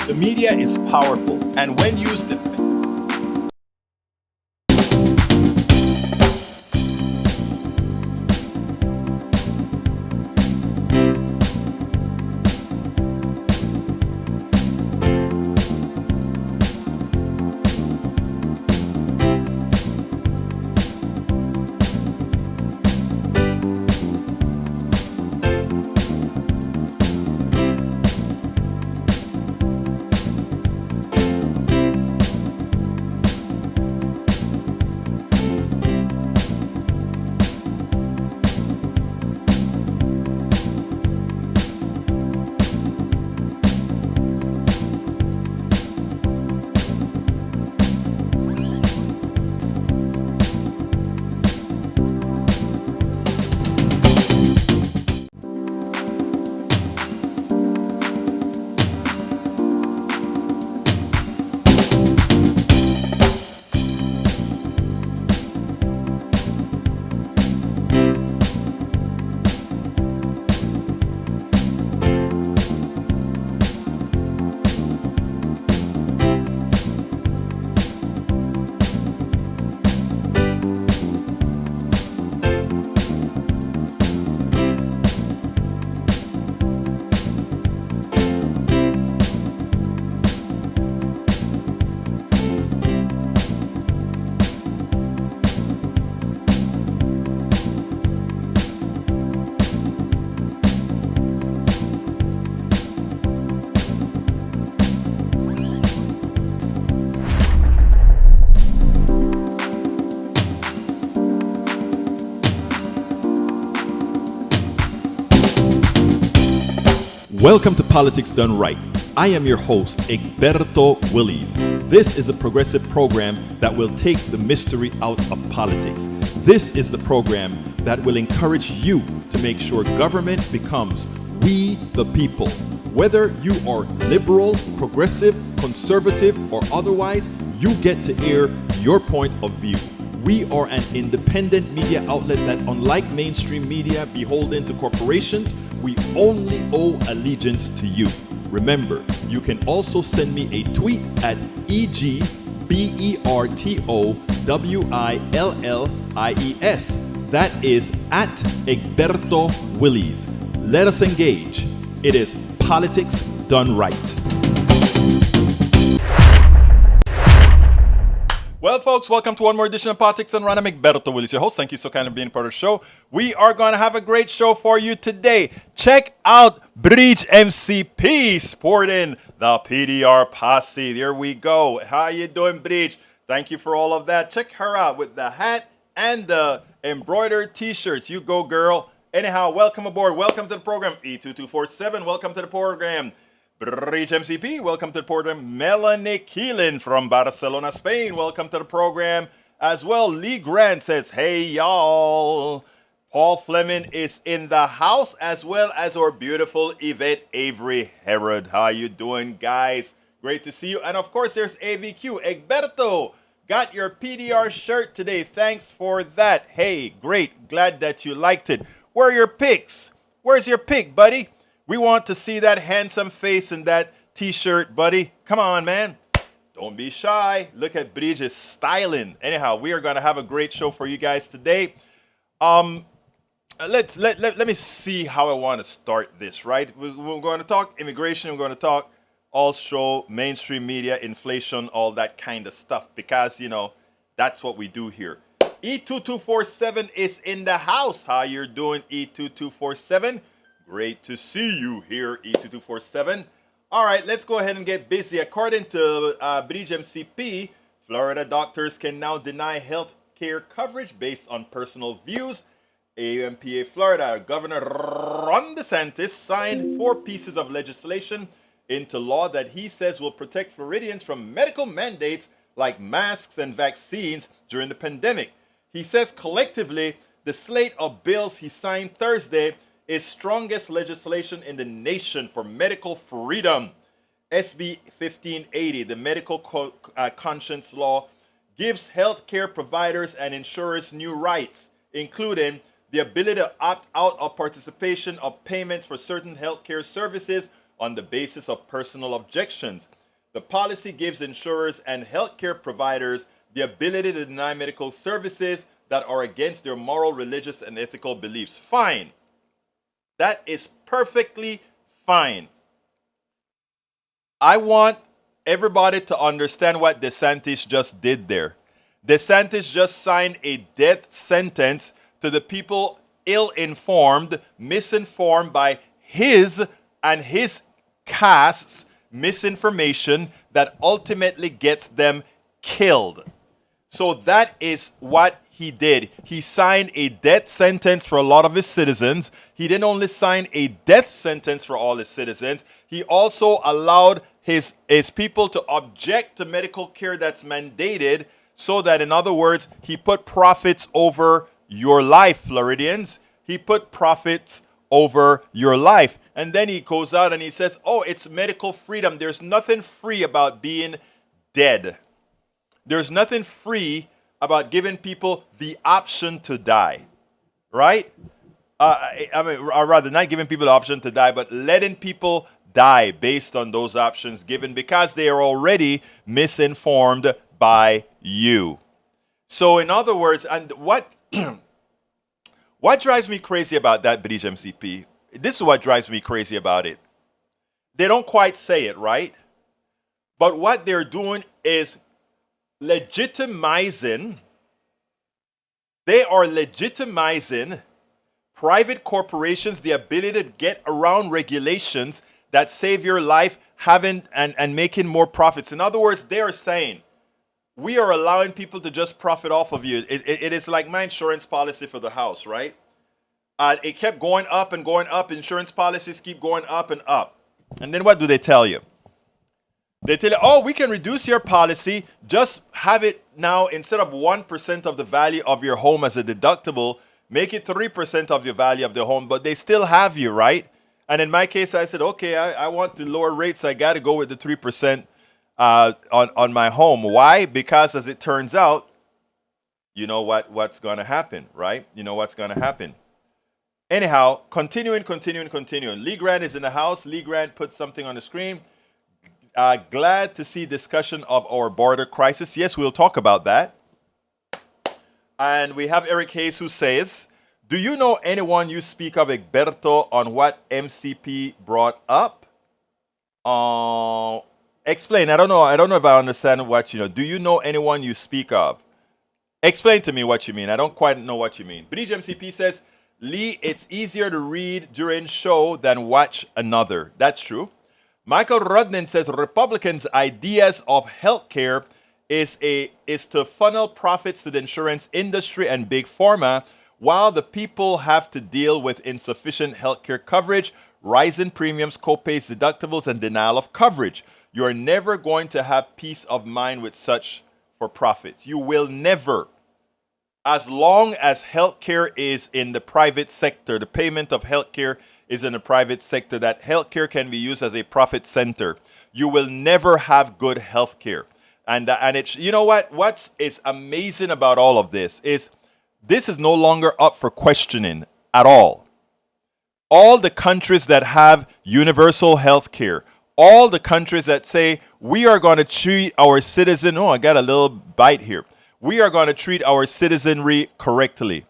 The media is powerful, and when used Welcome to Politics Done Right. I am your host, Egberto Willies. This is a progressive program that will take the mystery out of politics. This is the program that will encourage you to make sure government becomes we the people. Whether you are liberal, progressive, conservative, or otherwise, you get to air your point of view. We are an independent media outlet that, unlike mainstream media beholden to corporations, we only owe allegiance to you. Remember, you can also send me a tweet at EGBERTOWILLIES. That is at Egberto Willies. Let us engage. It is Politics Done Right. Well, folks, welcome to one more edition of Politics and Run. I'm Egberto Willies, your host. Thank you so kindly for being part of the show. We are going to have a great show for you today. Check out Bridge MCP sporting the PDR posse. There we go. How you doing, Bridge? Thank you for all of that. Check her out with the hat and the embroidered T-shirts. You go, girl. Anyhow, welcome aboard. Welcome to the program. E2247, welcome to the program. Bridge MCP, welcome to the program. Melanie Keelan from Barcelona, Spain, welcome to the program as well. Lee Grant says, hey, y'all. Paul Fleming is in the house, as well as our beautiful Yvette Avery Herod. How you doing, guys? Great to see you. And, of course, there's AVQ. Egberto, got your PDR shirt today. Thanks for that. Hey, great. Glad that you liked it. Where are your pics? Where's your pic, buddy? We want to see that handsome face in that T-shirt, buddy. Come on, man. Don't be shy. Look at Bridge's styling. Anyhow, we are going to have a great show for you guys today. Let me see how I want to start this, right? We're going to talk immigration. We're going to talk also mainstream media, inflation, all that kind of stuff, because, you know, that's what we do here. E2247 is in the house. How you're doing, E2247? Great to see you here, E2247. All right, let's go ahead and get busy. According to Bridge MCP, Florida doctors can now deny health care coverage based on personal views. AMPA Florida Governor Ron DeSantis signed 4 pieces of legislation into law that he says will protect Floridians from medical mandates like masks and vaccines during the pandemic. He says collectively, the slate of bills he signed Thursday is strongest legislation in the nation for medical freedom. SB 1580, the medical conscience law, gives healthcare providers and insurers new rights, including the ability to opt out of participation of payments for certain healthcare services on the basis of personal objections. The policy gives insurers and healthcare providers the ability to deny medical services that are against their moral, religious, and ethical beliefs. Fine. That is perfectly fine. I want everybody to understand what DeSantis just did there. DeSantis just signed a death sentence to the people ill-informed, misinformed by his and his cast's misinformation that ultimately gets them killed. So that is what he did. He signed a death sentence for a lot of his citizens. He didn't only sign a death sentence for all his citizens, he also allowed his people to object to medical care that's mandated, so that, in other words, he put profits over your life, Floridians. He put profits over your life. And then he goes out and he says, oh, it's medical freedom. There's nothing free about being dead. There's nothing free about giving people the option to die, right? Or rather, not giving people the option to die, but letting people die based on those options given because they are already misinformed by you. So, in other words, and what what drives me crazy about that, Bridge MCP? This is what drives me crazy about it. They don't quite say it, right? But what they're doing is legitimizing, they are legitimizing private corporations, the ability to get around regulations that save your life, having and making more profits. In other words, they are saying, we are allowing people to just profit off of you. It is like my insurance policy for the house, right? It kept going up and going up. Insurance policies keep going up and up. And then what do they tell you? They tell you, oh, we can reduce your policy. Just have it now, instead of 1% of the value of your home as a deductible, make it 3% of your value of the home. But they still have you, right? And in my case, I said, okay, I want the lower rates. I got to go with the 3%. On my home. Why? Because as it turns out, you know what's going to happen, right? You know what's going to happen. Anyhow, continuing. Lee Grant is in the house. Lee Grant put something on the screen. Glad to see discussion of our border crisis. Yes, we'll talk about that. And we have Eric Hayes who says, do you know anyone you speak of, Egberto, on what MCP brought up? Explain. I don't know if I understand what you know. Do you know anyone you speak of? Explain to me what you mean. I don't quite know what you mean. Bridge MCP says, Lee, it's easier to read during show than watch another. That's true. Michael Rudnin says Republicans' ideas of healthcare is to funnel profits to the insurance industry and big pharma, while the people have to deal with insufficient healthcare coverage, rising premiums, copays, deductibles, and denial of coverage. You are never going to have peace of mind with such for profits. You will never. As long as healthcare is in the private sector, the payment of healthcare is in the private sector, that healthcare can be used as a profit center. You will never have good healthcare. And it's, you know what is amazing about all of this is no longer up for questioning at all. All the countries that have universal healthcare, all the countries that say, we are going to treat our citizen, oh, I got a little bite here. We are going to treat our citizenry correctly.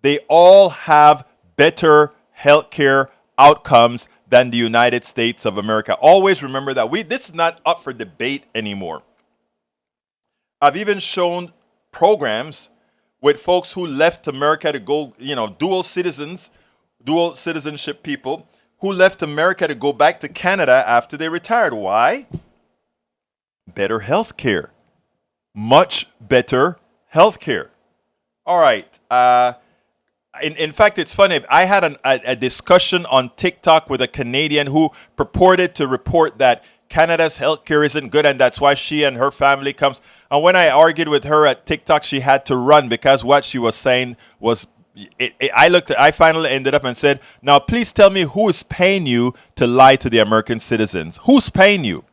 They all have better healthcare outcomes than the United States of America. Always remember that this is not up for debate anymore. I've even shown programs with folks who left America to go, dual citizenship people, who left America to go back to Canada after they retired. Why? Better health care. Much better health care. All right. In fact, it's funny. I had a discussion on TikTok with a Canadian who purported to report that Canada's health care isn't good, and that's why she and her family comes. And when I argued with her at TikTok, she had to run because what she was saying was I finally ended up and said, now please tell me who is paying you to lie to the American citizens. Who's paying you?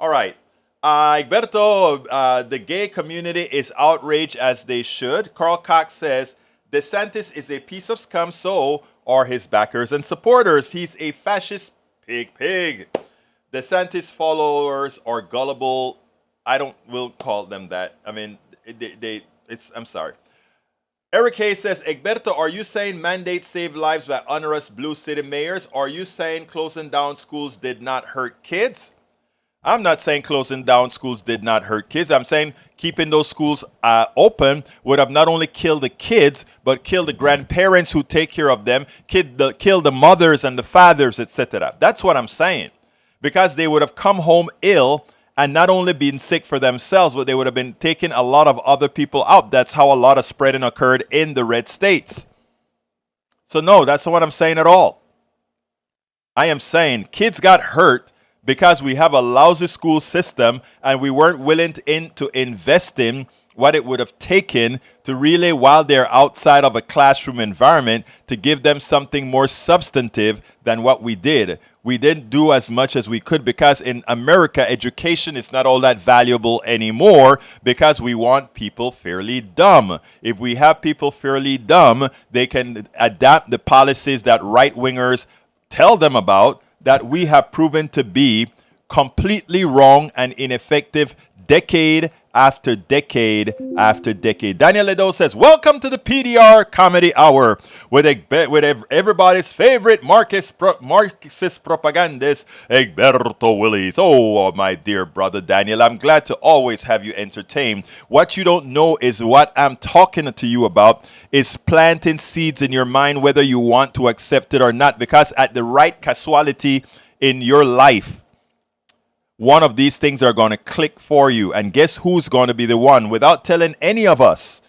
All right. Egberto, the gay community is outraged as they should. Carl Cox says, DeSantis is a piece of scum, so are his backers and supporters. He's a fascist pig. DeSantis followers are gullible. Will call them that. I mean, I'm sorry. Eric Hayes says, Egberto, are you saying mandates save lives by onerous blue city mayors? Are you saying closing down schools did not hurt kids? I'm not saying closing down schools did not hurt kids. I'm saying keeping those schools open would have not only killed the kids, but killed the grandparents who take care of them, killed the mothers and the fathers, etc. That's what I'm saying. Because they would have come home ill and not only been sick for themselves, but they would have been taking a lot of other people out. That's how a lot of spreading occurred in the red states. So no, that's not what I'm saying at all. I am saying kids got hurt because we have a lousy school system and we weren't willing to invest in what it would have taken to really, while they're outside of a classroom environment, to give them something more substantive than what we did. We didn't do as much as we could because in America, education is not all that valuable anymore because we want people fairly dumb. If we have people fairly dumb, they can adapt the policies that right-wingers tell them about that we have proven to be completely wrong and ineffective decade after decade after decade. Daniel Ledo says, welcome to the PDR Comedy Hour with everybody's favorite Marxist propagandist, Egberto Willies. Oh, my dear brother Daniel, I'm glad to always have you entertained. What you don't know is what I'm talking to you about is planting seeds in your mind, whether you want to accept it or not, because at the right casualty in your life, one of these things are going to click for you. And guess who's going to be the one, without telling any of us,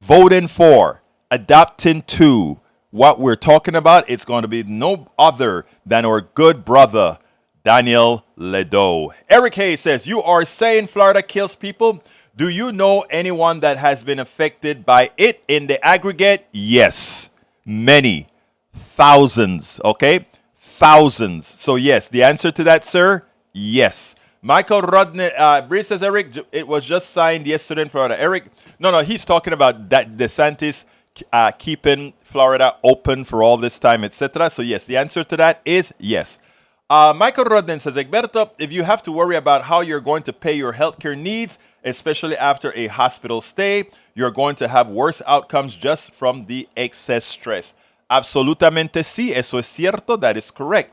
voting for, adapting to what we're talking about? It's going to be no other than our good brother, Daniel Ledo. Eric Hayes says, you are saying Florida kills people? Do you know anyone that has been affected by it in the aggregate? Yes. Many. Thousands. Okay? Thousands. So yes, the answer to that, sir, yes. Michael Rodney, Bree says, Eric, it was just signed yesterday in Florida. Eric, no, he's talking about that DeSantis keeping Florida open for all this time, etc. So yes, the answer to that is yes. Michael Rodney says, Egberto, if you have to worry about how you're going to pay your healthcare needs, especially after a hospital stay, you're going to have worse outcomes just from the excess stress. Absolutamente sí, eso es cierto, that is correct.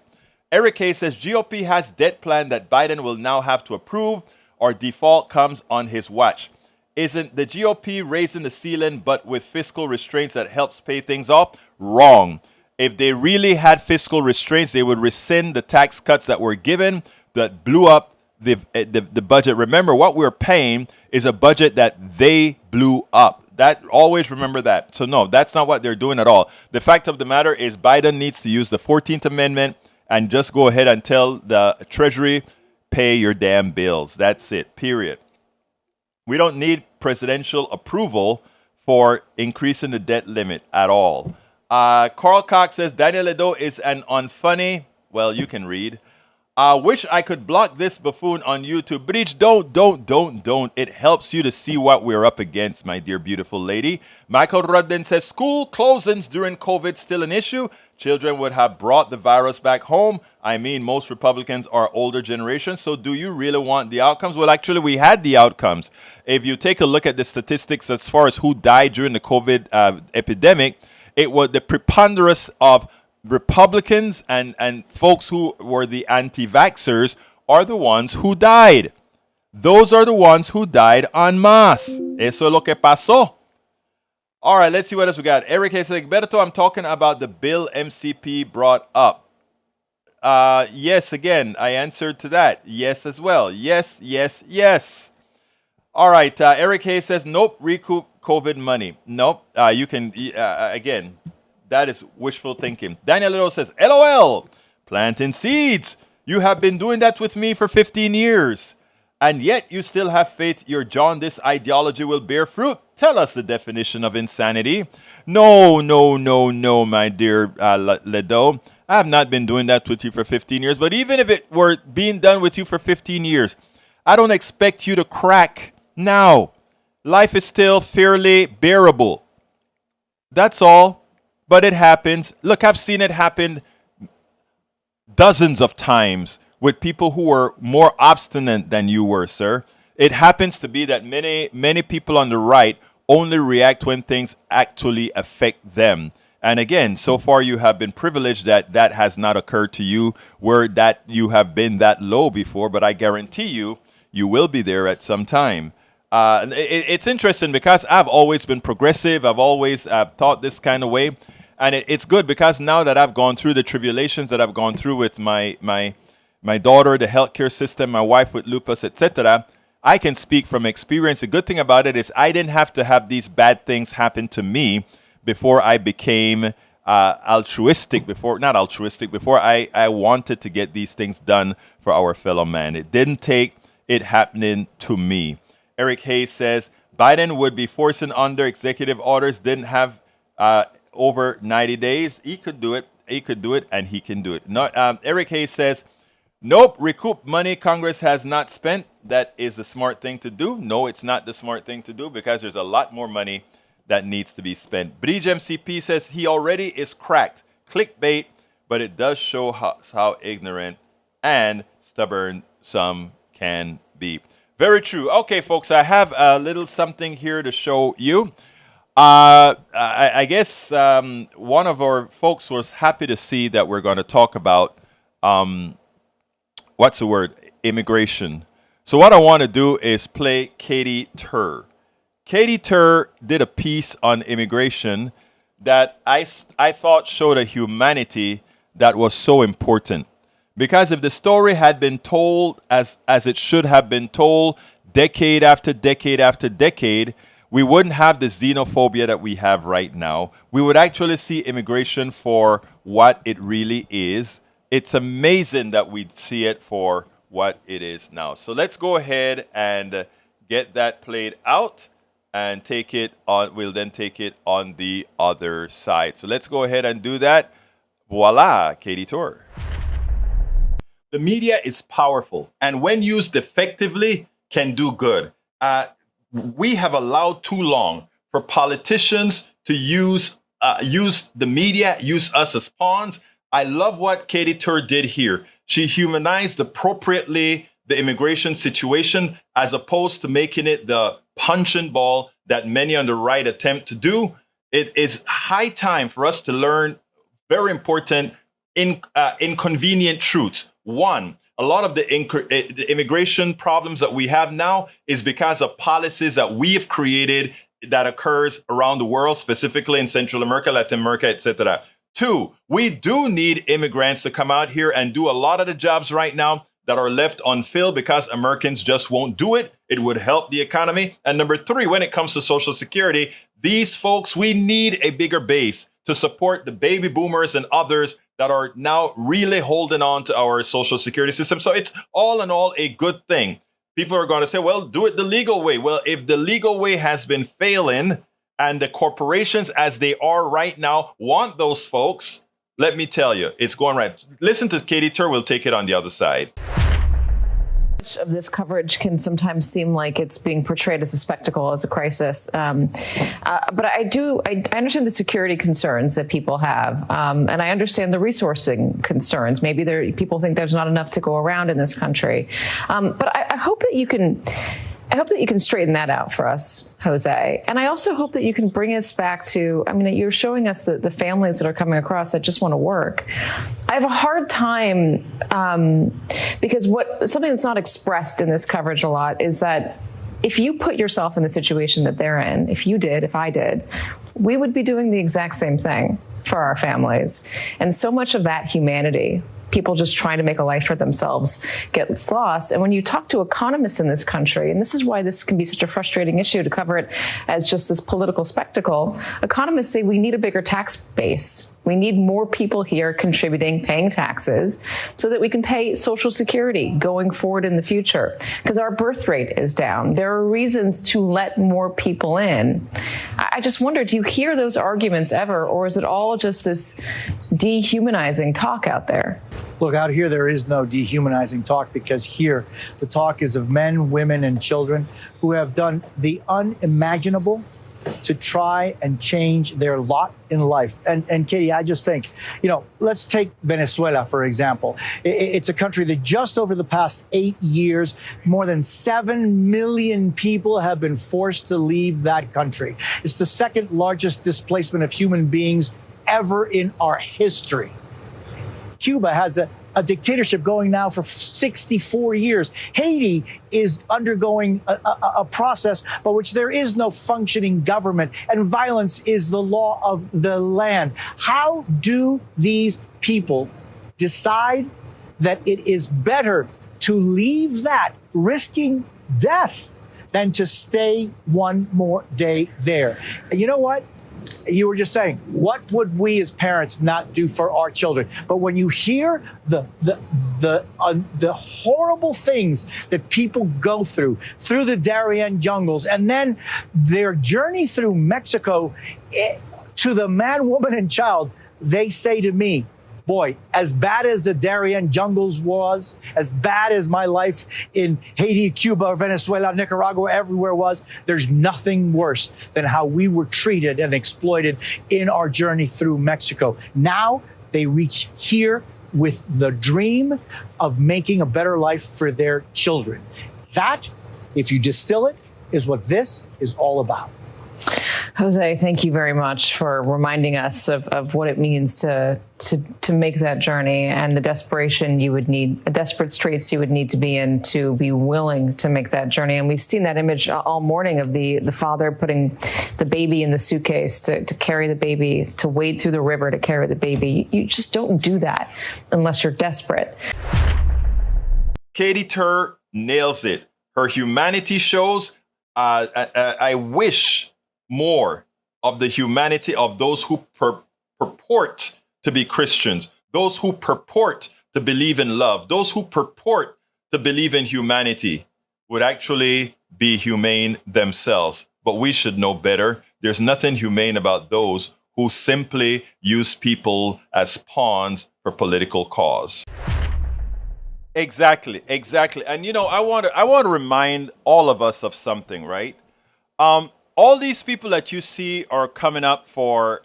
Eric Hayes says, GOP has debt plan that Biden will now have to approve or default comes on his watch. Isn't the GOP raising the ceiling but with fiscal restraints that helps pay things off? Wrong. If they really had fiscal restraints, they would rescind the tax cuts that were given that blew up the budget. Remember, what we're paying is a budget that they blew up. That, always remember that. So no, that's not what they're doing at all. The fact of the matter is Biden needs to use the 14th Amendment and just go ahead and tell the Treasury, pay your damn bills. That's it, period. We don't need presidential approval for increasing the debt limit at all. Carl Cox says, Daniel Ledo is an unfunny. Well, you can read. Wish I could block this buffoon on YouTube. Bridge, don't. It helps you to see what we're up against, my dear beautiful lady. Michael Rudden says, school closings during COVID still an issue. Children would have brought the virus back home. I mean, most Republicans are older generation. So do you really want the outcomes? Well, actually, we had the outcomes. If you take a look at the statistics as far as who died during the COVID epidemic, it was the preponderance of Republicans and folks who were the anti-vaxxers are the ones who died. Those are the ones who died en masse. Eso es lo que pasó. All right, let's see what else we got. Eric says, Egberto, I'm talking about the bill MCP brought up. Yes, again, I answered to that. Yes as well. Yes. All right, Eric Hayes says, nope, recoup COVID money. Nope, you can, again, that is wishful thinking. Daniel Little says, LOL, planting seeds. You have been doing that with me for 15 years. And yet you still have faith your jaundice ideology will bear fruit. Tell us the definition of insanity. No, my dear Ledo. I have not been doing that with you for 15 years. But even if it were being done with you for 15 years, I don't expect you to crack now. Life is still fairly bearable. That's all. But it happens. Look, I've seen it happen dozens of times with people who were more obstinate than you were, sir. It happens to be that many people on the right only react when things actually affect them. And again, so far you have been privileged that that has not occurred to you, where that you have been that low before, but I guarantee you, you will be there at some time. It's interesting because I've always been progressive. I've always thought this kind of way. And it's good because now that I've gone through the tribulations that I've gone through with my daughter, the healthcare system, my wife with lupus, etc., I can speak from experience. The good thing about it is I didn't have to have these bad things happen to me before I became altruistic, before I wanted to get these things done for our fellow man. It didn't take it happening to me. Eric Hayes says, Biden would be forcing under executive orders, didn't have over 90 days. He could do it, and he can do it. Eric Hayes says, nope, recoup money Congress has not spent. That is the smart thing to do. No, it's not the smart thing to do because there's a lot more money that needs to be spent. Bridge MCP says he already is cracked. Clickbait, but it does show how ignorant and stubborn some can be. Very true. Okay, folks, I have a little something here to show you. I guess one of our folks was happy to see that we're going to talk about, immigration. So what I want to do is play Katy Tur. Katy Tur did a piece on immigration that I thought showed a humanity that was so important. Because if the story had been told as it should have been told, decade after decade after decade, we wouldn't have the xenophobia that we have right now. We would actually see immigration for what it really is. It's amazing that we see it for what it is now. So let's go ahead and get that played out and take it on. We'll then take it on the other side. So let's go ahead and do that. Voila, Katy Tur. The media is powerful, and when used effectively, can do good. We have allowed too long for politicians to use the media, use us as pawns. I love what Katy Tur did here. She humanized appropriately the immigration situation as opposed to making it the punching ball that many on the right attempt to do. It is high time for us to learn very important inconvenient truths. One, a lot of the immigration problems that we have now is because of policies that we have created that occurs around the world, specifically in Central America, Latin America, etc. Two, we do need immigrants to come out here and do a lot of the jobs right now that are left unfilled because Americans just won't do it. It would help the economy. And number three, when it comes to Social Security, these folks, we need a bigger base to support the baby boomers and others that are now really holding on to our Social Security system. So it's all in all a good thing. People are going to say, well, do it the legal way. Well, if the legal way has been failing and the corporations as they are right now want those folks, let me tell you, it's going right. Listen to Katy Tur. We'll take it on the other side. Much of this coverage can sometimes seem like it's being portrayed as a spectacle, as a crisis. But I understand the security concerns that people have, and I understand the resourcing concerns. Maybe people think there's not enough to go around in this country. But I hope that you can. I hope that you can straighten that out for us, Jose. And I also hope that you can bring us back to, I mean, you're showing us the families that are coming across that just want to work. I have a hard time because something that's not expressed in this coverage a lot is that if you put yourself in the situation that they're in, if I did, we would be doing the exact same thing for our families. And so much of that humanity, people just trying to make a life for themselves, gets lost. And when you talk to economists in this country, and this is why this can be such a frustrating issue to cover it as just this political spectacle, economists say we need a bigger tax base. We need more people here contributing, paying taxes, so that we can pay Social Security going forward in the future, because our birth rate is down. There are reasons to let more people in. I just wonder, do you hear those arguments ever, or is it all just this dehumanizing talk out there? Look, out here, there is no dehumanizing talk, because here the talk is of men, women, and children who have done the unimaginable to try and change their lot in life. And Katie, I just think, let's take Venezuela, for example. It's a country that just over the past 8 years, more than 7 million people have been forced to leave that country. It's the second largest displacement of human beings ever in our history. Cuba has a dictatorship going now for 64 years. Haiti is undergoing a process by which there is no functioning government, and violence is the law of the land. How do these people decide that it is better to leave that, risking death, than to stay one more day there? And you know what? You were just saying, what would we as parents not do for our children? But when you hear the horrible things that people go through the Darien jungles, and then their journey through Mexico, to the man, woman, and child, they say to me, boy, as bad as the Darien jungles was, as bad as my life in Haiti, Cuba, Venezuela, Nicaragua, everywhere was, there's nothing worse than how we were treated and exploited in our journey through Mexico. Now they reach here with the dream of making a better life for their children. That, if you distill it, is what this is all about. Jose, thank you very much for reminding us of what it means to make that journey and the desperation you would need, desperate straits you would need to be in to be willing to make that journey. And we've seen that image all morning of the father putting the baby in the suitcase to carry the baby, to wade through the river to carry the baby. You just don't do that unless you're desperate. Katy Tur nails it. Her humanity shows. I wish more of the humanity of those who purport to be Christians, those who purport to believe in love, those who purport to believe in humanity would actually be humane themselves. But we should know better. There's nothing humane about those who simply use people as pawns for political cause. Exactly. And I want to remind all of us of something, right? All these people that you see are coming up from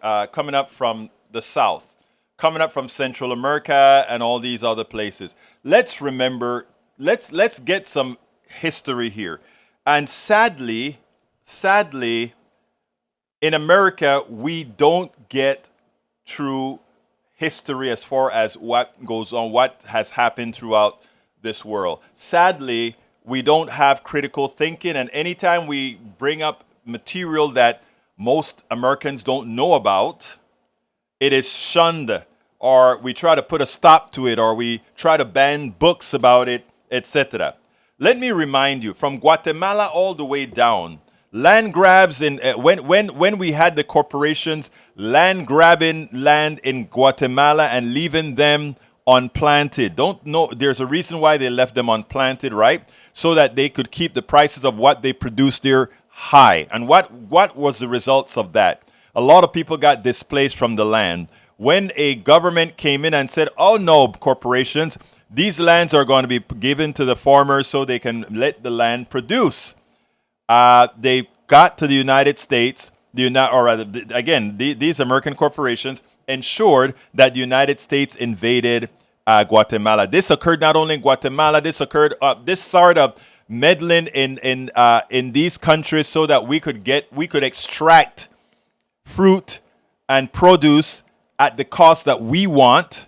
the South, coming up from Central America and all these other places. Let's remember, let's get some history here. And sadly, in America, we don't get true history as far as what goes on, what has happened throughout this world. Sadly, we don't have critical thinking, and anytime we bring up material that most Americans don't know about, it is shunned, or we try to put a stop to it, or we try to ban books about it, etc. Let me remind you, from Guatemala all the way down, land grabs when we had the corporations land grabbing land in Guatemala and leaving them unplanted. There's a reason why they left them unplanted, right? So that they could keep the prices of what they produced there high. And what was the results of that? A lot of people got displaced from the land. When a government came in and said, oh no, corporations, these lands are going to be given to the farmers so they can let the land produce. They got to the United States, these American corporations ensured that the United States invaded Guatemala. This occurred not only in Guatemala, this sort of meddling in these countries so that we could extract fruit and produce at the cost that we want,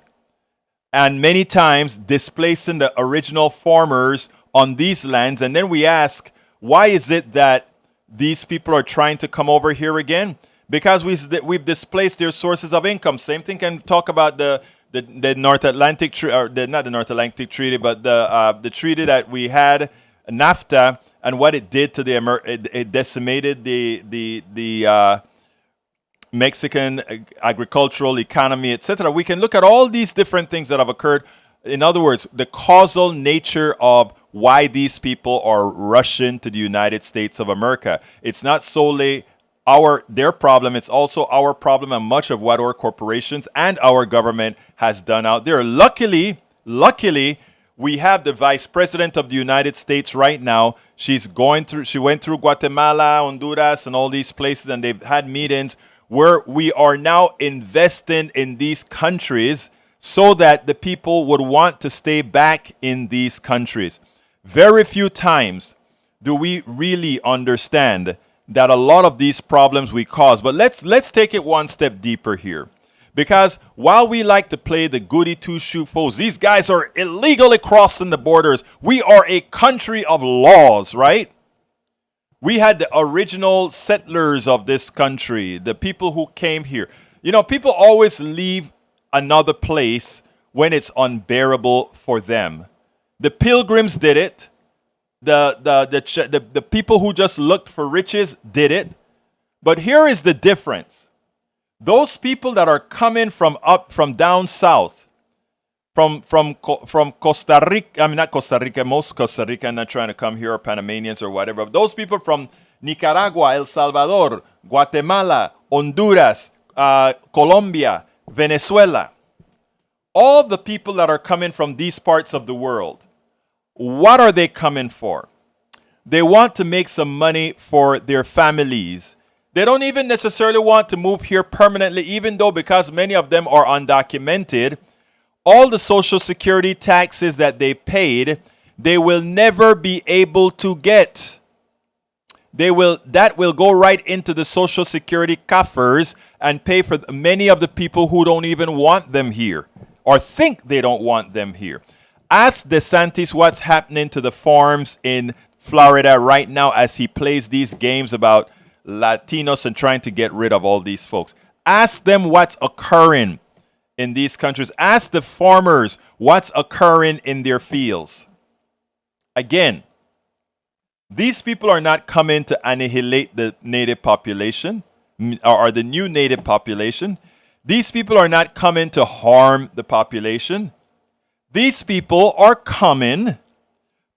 and many times displacing the original farmers on these lands. And then we ask, why is it that these people are trying to come over here again? Because we've displaced their sources of income. Same thing can talk about the North Atlantic Treaty, or not the North Atlantic Treaty, but the treaty that we had, NAFTA, and what it did to it decimated the Mexican agricultural economy, etc. We can look at all these different things that have occurred. In other words, the causal nature of why these people are rushing to the United States of America. It's not solely their problem, it's also our problem, and much of what our corporations and our government has done out there. Luckily, We have the Vice President of the United States right now. She went through Guatemala, Honduras, and all these places, and they've had meetings where we are now investing in these countries so that the people would want to stay back in these countries. Very few times do we really understand that a lot of these problems we cause. But let's take it one step deeper here. Because while we like to play the goody two-shoe foes, these guys are illegally crossing the borders. We are a country of laws, right? We had the original settlers of this country, the people who came here. You know, people always leave another place when it's unbearable for them. The Pilgrims did it. The people who just looked for riches did it. But here is the difference. Those people that are coming from down south, from Costa Rica, I mean not Costa Rica, most Costa Rica, not trying to come here, or Panamanians or whatever. Those people from Nicaragua, El Salvador, Guatemala, Honduras, Colombia, Venezuela, all the people that are coming from these parts of the world, what are they coming for? They want to make some money for their families. They don't even necessarily want to move here permanently, even though because many of them are undocumented, all the Social Security taxes that they paid, they will never be able to get. That will go right into the Social Security coffers and pay for many of the people who don't even want them here or think they don't want them here. Ask DeSantis what's happening to the farms in Florida right now as he plays these games about Latinos and trying to get rid of all these folks. Ask them what's occurring in these countries. Ask the farmers what's occurring in their fields. Again, these people are not coming to annihilate the native population or the new native population. These people are not coming to harm the population. These people are coming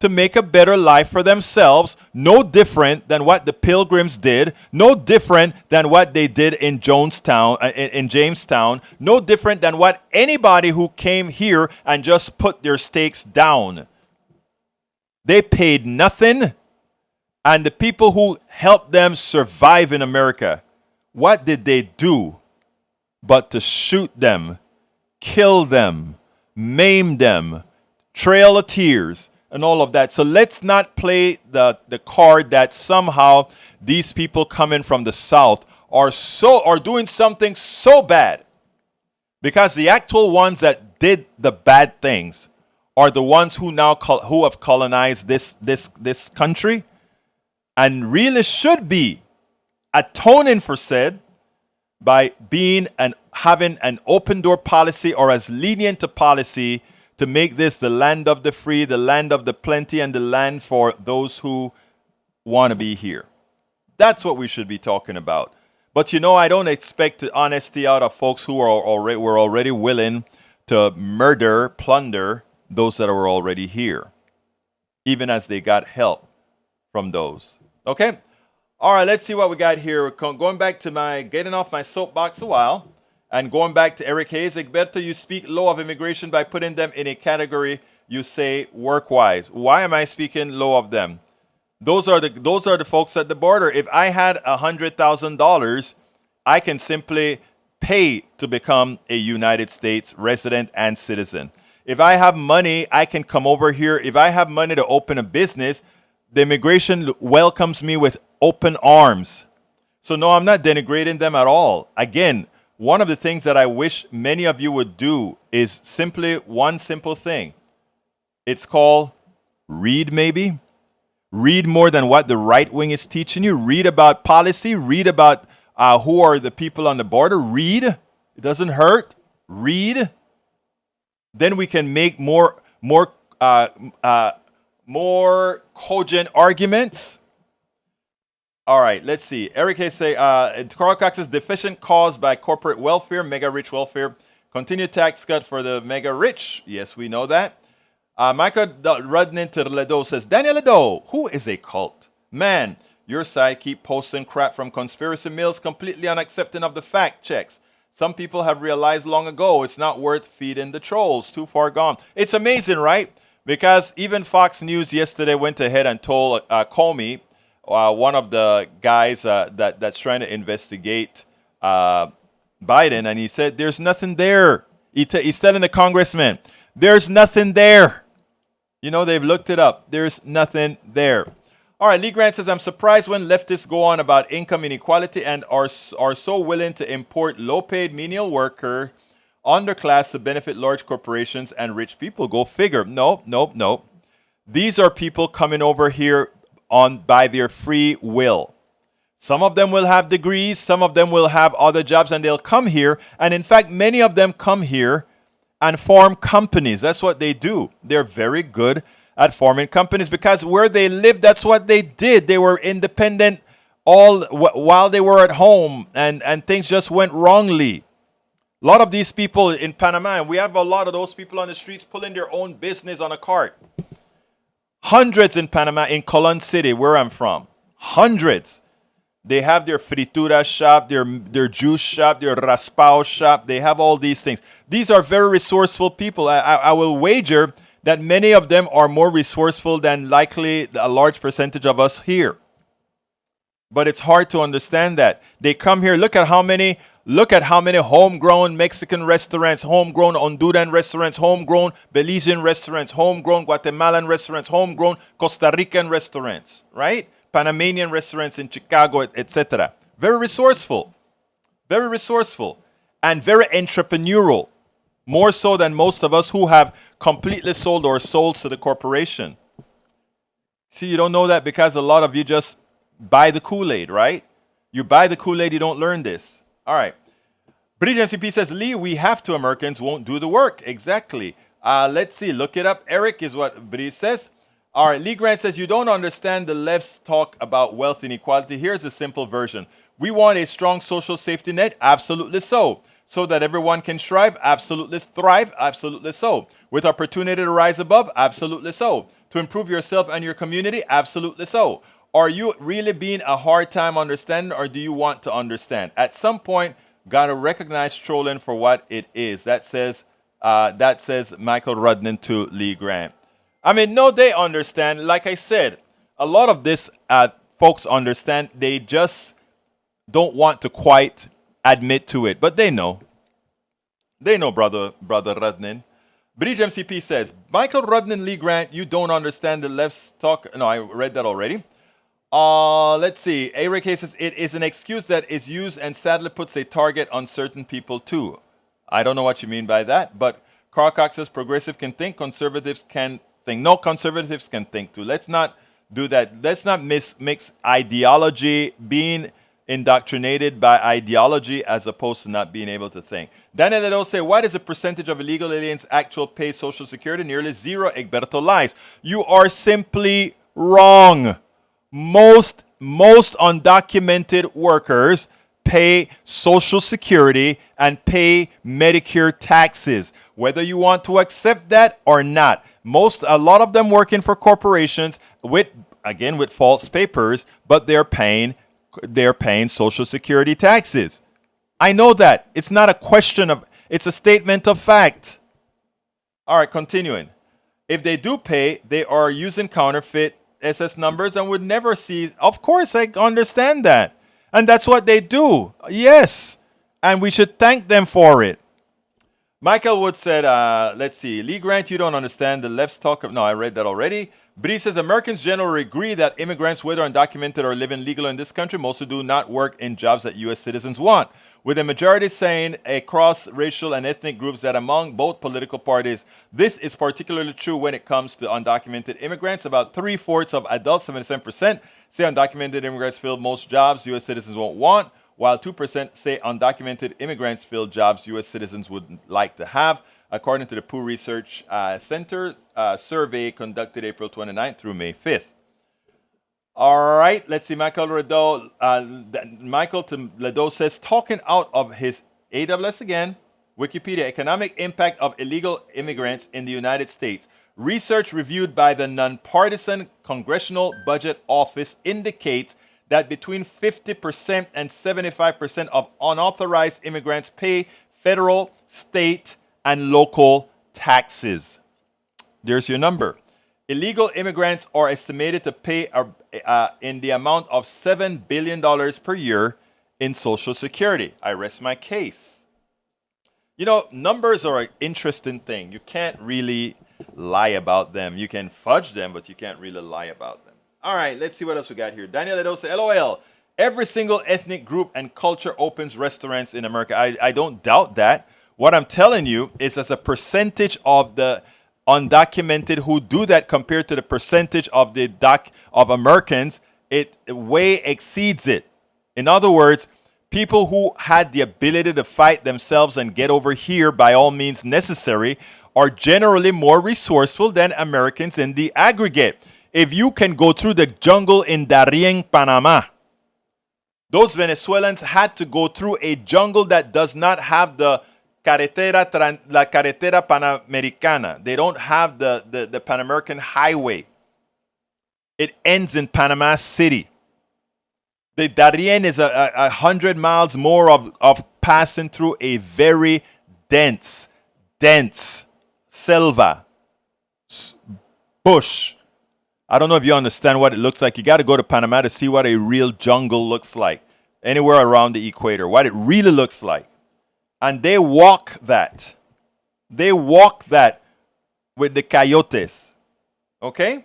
to make a better life for themselves, no different than what the Pilgrims did, no different than what they did in Jamestown, no different than what anybody who came here and just put their stakes down. They paid nothing, and the people who helped them survive in America, what did they do but to shoot them, kill them, maim them, trail of tears, and all of that. So let's not play the card that somehow these people coming from the South are doing something so bad. Because the actual ones that did the bad things are the ones who have colonized this country and really should be atoning for said by having an open door policy or as lenient a policy to make this the land of the free, the land of the plenty, and the land for those who want to be here. That's what we should be talking about. But I don't expect honesty out of folks who were already willing to murder, plunder those that were already here, even as they got help from those. Okay? All right, let's see what we got here. Going back to getting off my soapbox a while. And going back to Eric Hayes, Egberto, you speak low of immigration by putting them in a category you say work-wise. Why am I speaking low of them? Those are the folks at the border. If I had $100,000, I can simply pay to become a United States resident and citizen. If I have money, I can come over here. If I have money to open a business, the immigration welcomes me with open arms. So no, I'm not denigrating them at all. Again, one of the things that I wish many of you would do is simply one simple thing. It's called read, maybe. Read more than what the right wing is teaching you. Read about policy. Read about who are the people on the border. Read. It doesn't hurt. Read. Then we can make more cogent arguments. All right, let's see. Eric Hayes say, Carl Cox is deficient caused by corporate welfare, mega rich welfare. Continued tax cut for the mega rich. Yes, we know that. Michael Rudnin Ledo says, Daniel Ledo, who is a cult? Man, your side keep posting crap from conspiracy mills, completely unaccepting of the fact checks. Some people have realized long ago it's not worth feeding the trolls. Too far gone. It's amazing, right? Because even Fox News yesterday went ahead and told Comey, one of the guys that's trying to investigate Biden, and he said, there's nothing there. He's telling the congressman, there's nothing there. You know, they've looked it up. There's nothing there. All right, Lee Grant says, I'm surprised when leftists go on about income inequality and are so willing to import low-paid menial worker, underclass to benefit large corporations and rich people. Go figure. No. These are people coming over here by their free will. Some of them will have degrees, some of them will have other jobs, and they'll come here. And in fact, many of them come here and form companies. That's what they do. They're very good at forming companies because where they live, that's what they did. They were independent while they were at home, and things just went wrongly. A lot of these people in Panama, and we have a lot of those people on the streets pulling their own business on a cart. Hundreds in Panama, in Colon City, where I'm from. Hundreds. They have their fritura shop, their juice shop, their raspao shop. They have all these things. These are very resourceful people. I will wager that many of them are more resourceful than likely a large percentage of us here. But it's hard to understand that. They come here. Look at how many homegrown Mexican restaurants, homegrown Honduran restaurants, homegrown Belizean restaurants, homegrown Guatemalan restaurants, homegrown Costa Rican restaurants, right? Panamanian restaurants in Chicago, etc. Very resourceful, and very entrepreneurial, more so than most of us who have completely sold our souls to the corporation. See, you don't know that because a lot of you just buy the Kool-Aid, right? You buy the Kool-Aid, you don't learn this. All right. British MCP says, Lee, we have to. Americans won't do the work. Exactly. Let's see. Look it up. Eric is what British says. All right, Lee Grant says, you don't understand the left's talk about wealth inequality. Here's a simple version. We want a strong social safety net. Absolutely so. So that everyone can thrive. Absolutely thrive. Absolutely so. With opportunity to rise above. Absolutely so. To improve yourself and your community. Absolutely so. Are you really being a hard time understanding, or do you want to understand? At some point, gotta recognize trolling for what it is. That says Michael Rudnan to Lee Grant. I mean, no, they understand. Like I said, a lot of this folks understand. They just don't want to quite admit to it, but they know. They know, brother Rudnan. British MCP says, Michael Rudnan, Lee Grant, you don't understand the left's talk. No, I read that already. Let's see. Eric says, it is an excuse that is used and sadly puts a target on certain people too. I don't know what you mean by that, but Carl Cox says progressive can think, conservatives can think. No, conservatives can think too. Let's not do that. Let's not mix ideology, being indoctrinated by ideology as opposed to not being able to think. Daniel Ledo say, what is the percentage of illegal aliens actual pay Social Security? Nearly zero. Egberto lies. You are simply wrong. Most undocumented workers pay Social Security and pay Medicare taxes, whether you want to accept that or not. A lot of them working for corporations with false papers, but they're paying Social Security taxes. I know that. It's not a question of, it's a statement of fact. All right, continuing. If they do pay, they are using counterfeit SS numbers and would never see. Of course, I understand that. And that's what they do. Yes. And we should thank them for it. Michael Wood said, let's see, Lee Grant, you don't understand the left's talk of, no, I read that already. But he says, Americans generally agree that immigrants, whether undocumented or living legally in this country, mostly do not work in jobs that U.S. citizens want. With a majority saying across racial and ethnic groups that among both political parties, this is particularly true when it comes to undocumented immigrants. About 3/4 of adults, 77%, say undocumented immigrants fill most jobs U.S. citizens won't want, while 2% say undocumented immigrants fill jobs U.S. citizens would like to have, according to the Pew Research Center survey conducted April 29th through May 5th. All right, let's see. Michael Ledo says, talking out of his AWS again, Wikipedia, economic impact of illegal immigrants in the United States. Research reviewed by the nonpartisan Congressional Budget Office indicates that between 50% and 75% of unauthorized immigrants pay federal, state, and local taxes. There's your number. Illegal immigrants are estimated to pay in the amount of $7 billion per year in Social Security. I rest my case. You know, numbers are an interesting thing. You can't really lie about them. You can fudge them, but you can't really lie about them. All right, let's see what else we got here. Daniel Edosa, LOL. Every single ethnic group and culture opens restaurants in America. I don't doubt that. What I'm telling you is as a percentage of the undocumented who do that compared to the percentage of of Americans, it way exceeds it. In other words, people who had the ability to fight themselves and get over here by all means necessary are generally more resourceful than Americans in the aggregate. If you can go through the jungle in Darien, Panama, those Venezuelans had to go through a jungle that does not have la carretera panamericana. They don't have the Pan American highway. It ends in Panama City. The Darien is 100 miles more of passing through a very dense selva, bush. I don't know if you understand what it looks like. You got to go to Panama to see what a real jungle looks like. Anywhere around the equator, what it really looks like. And they walk that. They walk that with the coyotes. Okay?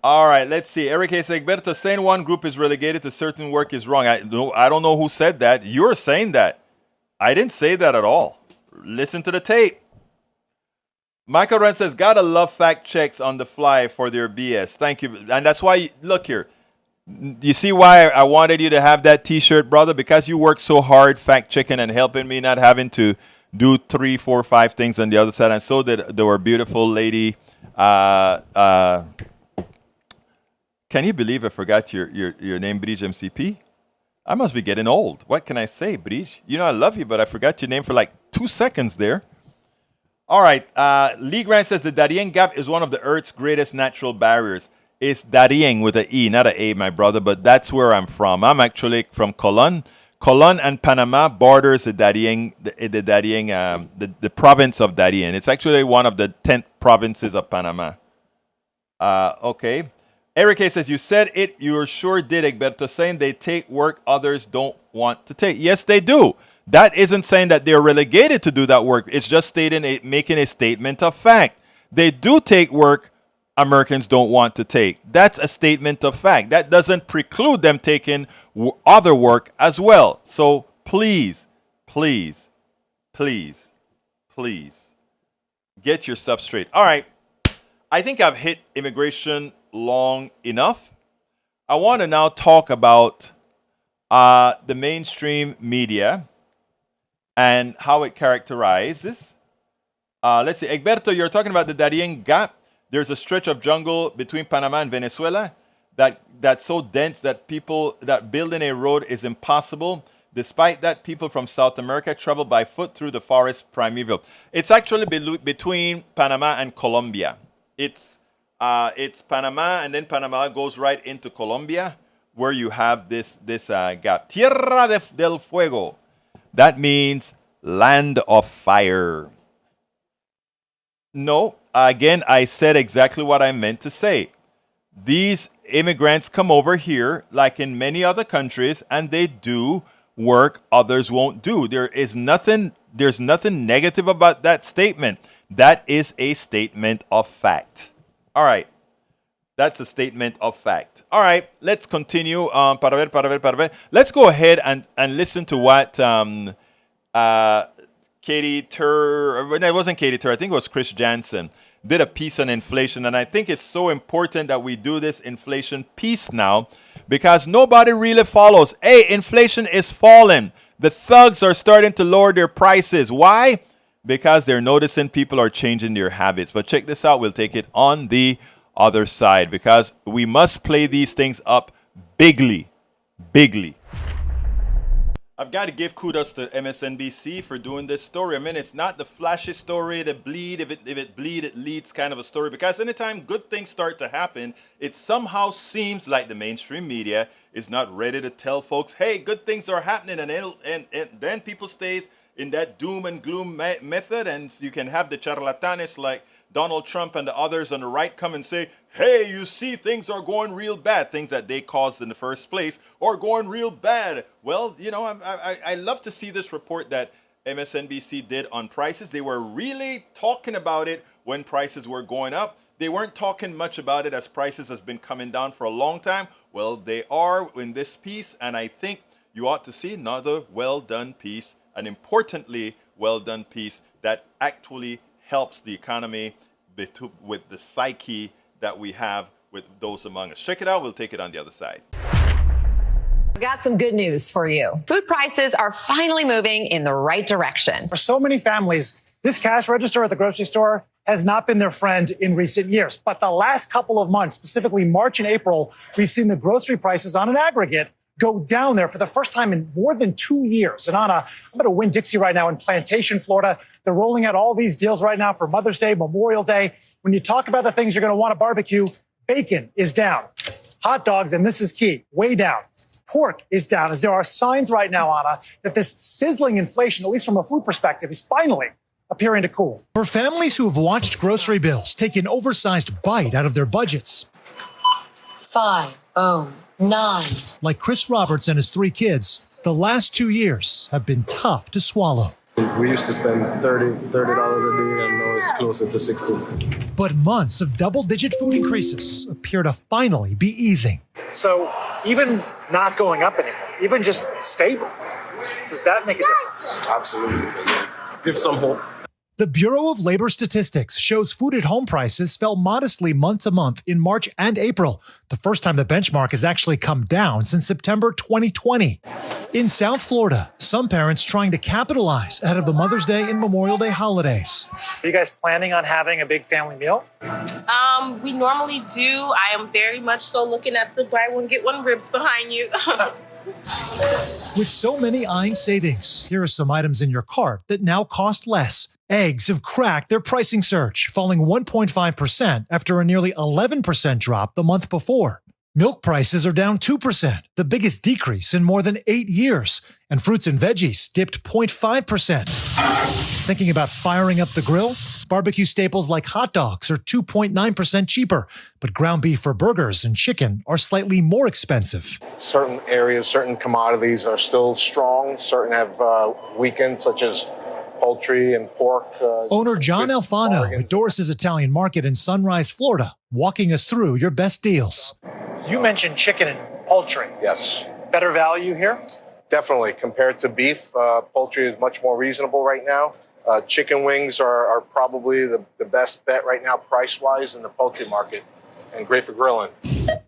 All right, let's see. Eric A. Egberto saying one group is relegated to certain work is wrong. I don't know who said that. You're saying that. I didn't say that at all. Listen to the tape. Michael Ren says, gotta love fact checks on the fly for their BS. Thank you. And that's why, look here. You see why I wanted you to have that t-shirt, brother? Because you work so hard fact checking and helping me, not having to do 3, 4, 5 things on the other side. And so did our beautiful lady. Can you believe I forgot your name, Bridge MCP? I must be getting old. What can I say, Bridge? You know I love you, but I forgot your name for like 2 seconds there. All right. Lee Grant says the Darien Gap is one of the Earth's greatest natural barriers. It's Darien with an E, not an A, my brother, but that's where I'm from. I'm actually from Colon. Colon and Panama borders the Darien, the province of Darien. It's actually one of the 10th provinces of Panama. Okay. Eric A. says, you said it, you sure did, Egberto, saying they take work others don't want to take. Yes, they do. That isn't saying that they're relegated to do that work. It's just making a statement of fact. They do take work Americans don't want to take. That's a statement of fact. That doesn't preclude them taking other work as well. So please, please, please, please get your stuff straight. All right. I think I've hit immigration long enough. I want to now talk about the mainstream media and how it characterizes. Let's see, Egberto, you're talking about the Darien Gap. There's a stretch of jungle between Panama and Venezuela that's so dense that building a road is impossible. Despite that, people from South America travel by foot through the forest primeval. It's actually between Panama and Colombia. It's Panama, and then Panama goes right into Colombia, where you have this gap. Tierra del Fuego. That means land of fire. No, again, I said exactly what I meant to say. These immigrants come over here, like in many other countries, and they do work others won't do. There's nothing negative about that statement. That is a statement of fact. All right. That's a statement of fact. All right, let's continue. Para ver. Let's go ahead and listen to what Katy Tur, it wasn't Katy Tur, I think it was Chris Jansen, did a piece on inflation. And I think it's so important that we do this inflation piece now because nobody really follows. Hey, inflation is falling. The thugs are starting to lower their prices. Why? Because they're noticing people are changing their habits. But check this out. We'll take it on the other side because we must play these things up bigly. I've got to give kudos to MSNBC for doing this story. I mean, it's not the flashy story, the bleed. If it bleed, it leads kind of a story. Because anytime good things start to happen, it somehow seems like the mainstream media is not ready to tell folks, hey, good things are happening. And then people stays in that doom and gloom method. And you can have the charlatanes like Donald Trump and the others on the right come and say, hey, you see, things are going real bad. Things that they caused in the first place are going real bad. Well, you know, I love to see this report that MSNBC did on prices. They were really talking about it when prices were going up. They weren't talking much about it as prices has been coming down for a long time. Well, they are in this piece, and I think you ought to see another well-done piece, an importantly well-done piece that actually helps the economy with the psyche that we have with those among us. Check it out. We'll take it on the other side. I got some good news for you. Food prices are finally moving in the right direction. For so many families, this cash register at the grocery store has not been their friend in recent years. But the last couple of months, specifically March and April, we've seen the grocery prices on an aggregate go down there for the first time in more than 2 years. And Anna, I'm going to Winn-Dixie right now in Plantation, Florida. They're rolling out all these deals right now for Mother's Day, Memorial Day. When you talk about the things you're going to want to barbecue, bacon is down. Hot dogs, and this is key, way down. Pork is down, as there are signs right now, Anna, that this sizzling inflation, at least from a food perspective, is finally appearing to cool. For families who have watched grocery bills take an oversized bite out of their budgets, 5, 9. like Chris Roberts and his 3 kids, the last 2 years have been tough to swallow. We used to spend $30 a day, and now it's closer to 60. But months of double-digit food increases appear to finally be easing. So even not going up anymore, even just stable, does that make a difference? Absolutely. Give some hope. The Bureau of Labor Statistics shows food at home prices fell modestly month to month in March and April, the first time the benchmark has actually come down since September 2020. In South Florida, some parents trying to capitalize ahead of the Mother's Day and Memorial Day holidays. Are you guys planning on having a big family meal? We normally do. I am very much so looking at the buy one, get one ribs behind you. With so many eyeing savings, here are some items in your cart that now cost less. Eggs have cracked their pricing surge, falling 1.5% after a nearly 11% drop the month before. Milk prices are down 2%, the biggest decrease in more than 8 years, and fruits and veggies dipped 0.5%. Thinking about firing up the grill? Barbecue staples like hot dogs are 2.9% cheaper, but ground beef for burgers and chicken are slightly more expensive. Certain areas, certain commodities are still strong. Certain have weakened, such as poultry and pork. Owner John Alfano at Doris's Italian Market in Sunrise, Florida, walking us through your best deals. You mentioned chicken and poultry. Yes. Better value here? Definitely. Compared to beef, poultry is much more reasonable right now. Chicken wings are probably the best bet right now, price-wise, in the poultry market, and great for grilling.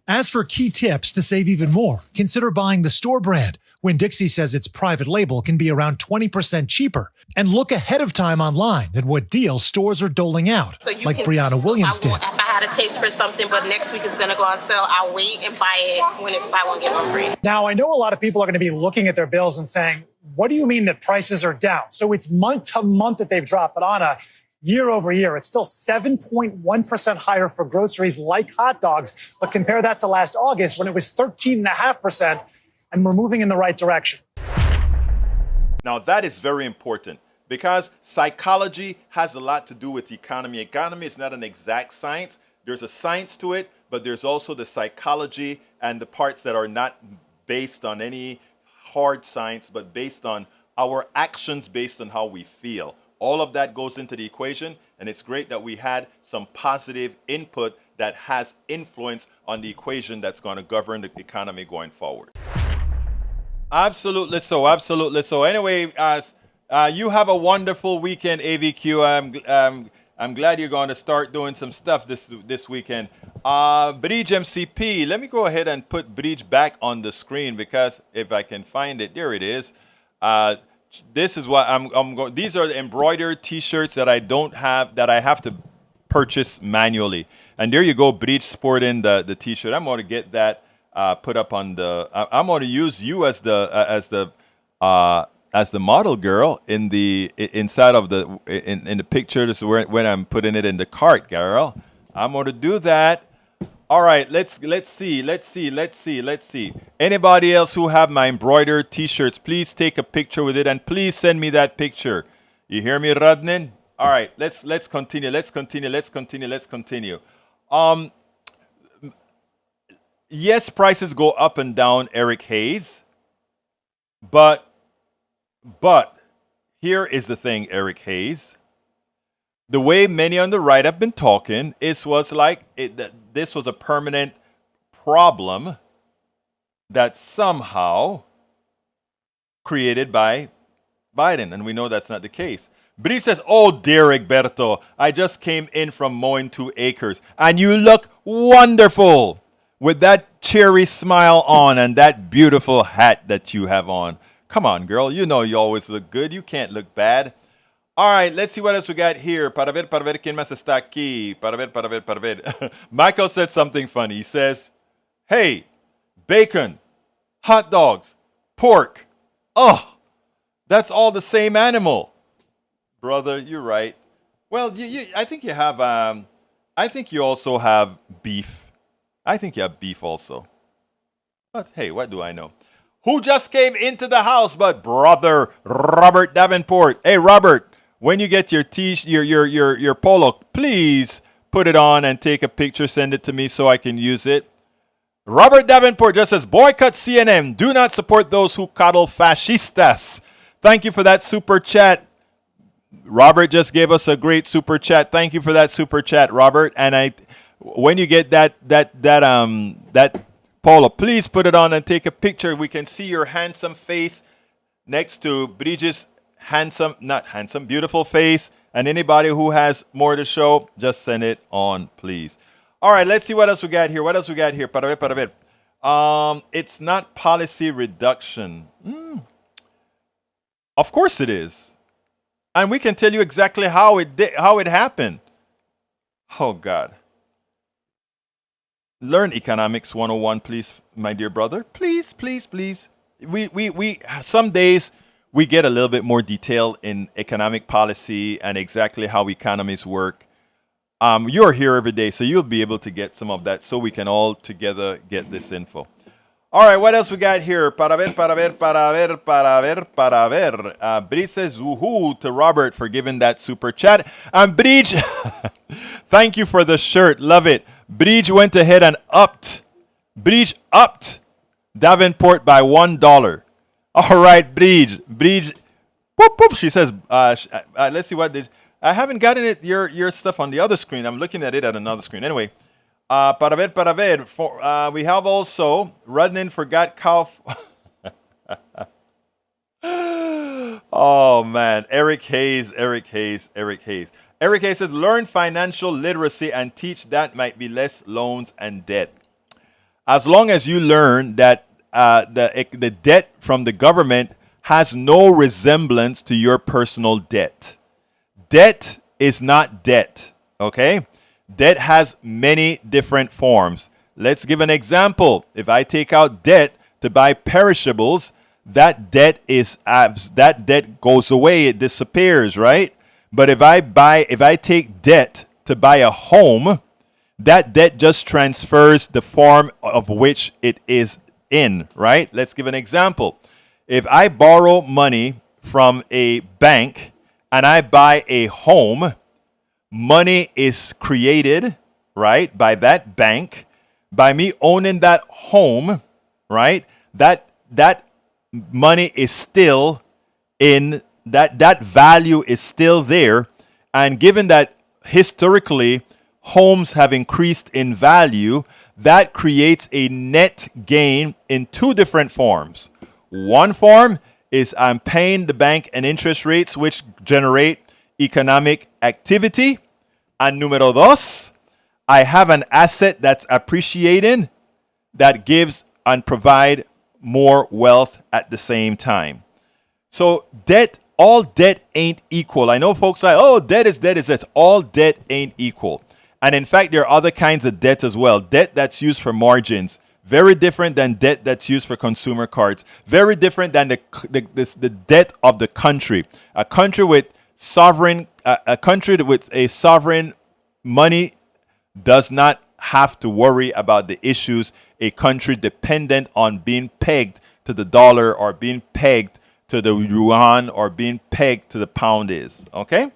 As for key tips to save even more, consider buying the store brand. Winn-Dixie says its private label can be around 20% cheaper. And look ahead of time online at what deals stores are doling out, So you like can- Brianna Williams did. If I had a taste for something, but next week it's going to go on sale, I'll wait and buy it when it's buy one, get one free. Now, I know a lot of people are going to be looking at their bills and saying, what do you mean that prices are down? So it's month to month that they've dropped, but Anna, year over year, it's still 7.1% higher for groceries like hot dogs. But compare that to last August when it was 13.5%, and we're moving in the right direction. Now, that is very important because psychology has a lot to do with the economy. Economy is not an exact science. There's a science to it, but there's also the psychology and the parts that are not based on any hard science, but based on our actions, based on how we feel. All of that goes into the equation, and it's great that we had some positive input that has influence on the equation that's going to govern the economy going forward. Absolutely so. Absolutely so. Anyway, you have a wonderful weekend, AVQ. I'm glad you're going to start doing some stuff this weekend. Bridge MCP. Let me go ahead and put Bridge back on the screen because if I can find it, there it is. This is what I'm going. These are the embroidered T-shirts that I don't have, that I have to purchase manually. And there you go, Bridge sporting the T-shirt. I'm going to get that. Put up on the. I'm going to use you as the model girl in the inside of the in the picture. This is when I'm putting it in the cart, girl. I'm going to do that. All right, let's see. Anybody else who have my embroidered T-shirts, please take a picture with it and please send me that picture. You hear me, Radnin? All right, let's continue. Let's continue. Um, yes, prices go up and down, Eric Hayes. But here is the thing, Eric Hayes. The way many on the right have been talking, this was a permanent problem that somehow created by Biden, and we know that's not the case. But he says, "Oh, dear Egberto, I just came in from mowing 2 acres, and you look wonderful with that cherry smile on and that beautiful hat that you have on. Come on, girl, you know you always look good. You can't look bad." All right, let's see what else we got here. Para ver, quién más está aquí. Para ver. Michael said something funny. He says, "Hey, bacon, hot dogs, pork. Oh, that's all the same animal." Brother, you're right. Well, I think you have. I think you also have beef. I think you have beef also. But hey, what do I know? Who just came into the house? But brother Robert Davenport. Hey, Robert. When you get your your polo, please put it on and take a picture. Send it to me so I can use it. Robert Davenport just says, "Boycott CNN. Do not support those who coddle fascistas." Thank you for that super chat. Robert just gave us a great super chat. Thank you for that super chat, Robert. And when you get that polo, please put it on and take a picture. We can see your handsome face next to Bridget's beautiful face. And anybody who has more to show, just send it on, please. All right, let's see what else we got here. Para ver. It's not policy reduction. Of course it is. And we can tell you exactly how it happened. Oh, God. Learn Economics 101, please, my dear brother. Please. We some days we get a little bit more detail in economic policy and exactly how economies work. You're here every day, so you'll be able to get some of that so we can all together get this info. All right, what else we got here? Para ver. Bridge says, "Woohoo" to Robert for giving that super chat. And Bridge, thank you for the shirt. Love it. Bridge went ahead and upped Davenport by $1. All right, Bridge. Whoop. She says, let's see what did. I haven't gotten it. Your stuff on the other screen. I'm looking at it at another screen. Anyway. Para ver. We have also Rudnin forgot cow. Oh man, Eric Hayes. Eric Hayes says, "Learn financial literacy and teach that might be less loans and debt." As long as you learn that the debt from the government has no resemblance to your personal debt. Debt is not debt. Okay. Debt has many different forms. Let's give an example. If I take out debt to buy perishables, that debt goes away, it disappears, right? But if I take debt to buy a home, that debt just transfers the form of which it is in, right? Let's give an example. If I borrow money from a bank and I buy a home, money is created, right, by that bank, by me owning that home, right? That money is still in that value is still there, and given that historically homes have increased in value, that creates a net gain in 2 different forms. One form is I'm paying the bank an interest rates which generate economic activity. And número 2, I have an asset that's appreciating that gives and provide more wealth at the same time. So all debt ain't equal. I know folks say, "Oh, debt is debt." All debt ain't equal. And in fact, there are other kinds of debt as well. Debt that's used for margins, very different than debt that's used for consumer cards. Very different than the debt of the country. A country with a sovereign money does not have to worry about the issues a country dependent on being pegged to the dollar or being pegged to the yuan or being pegged to the pound is. Okay?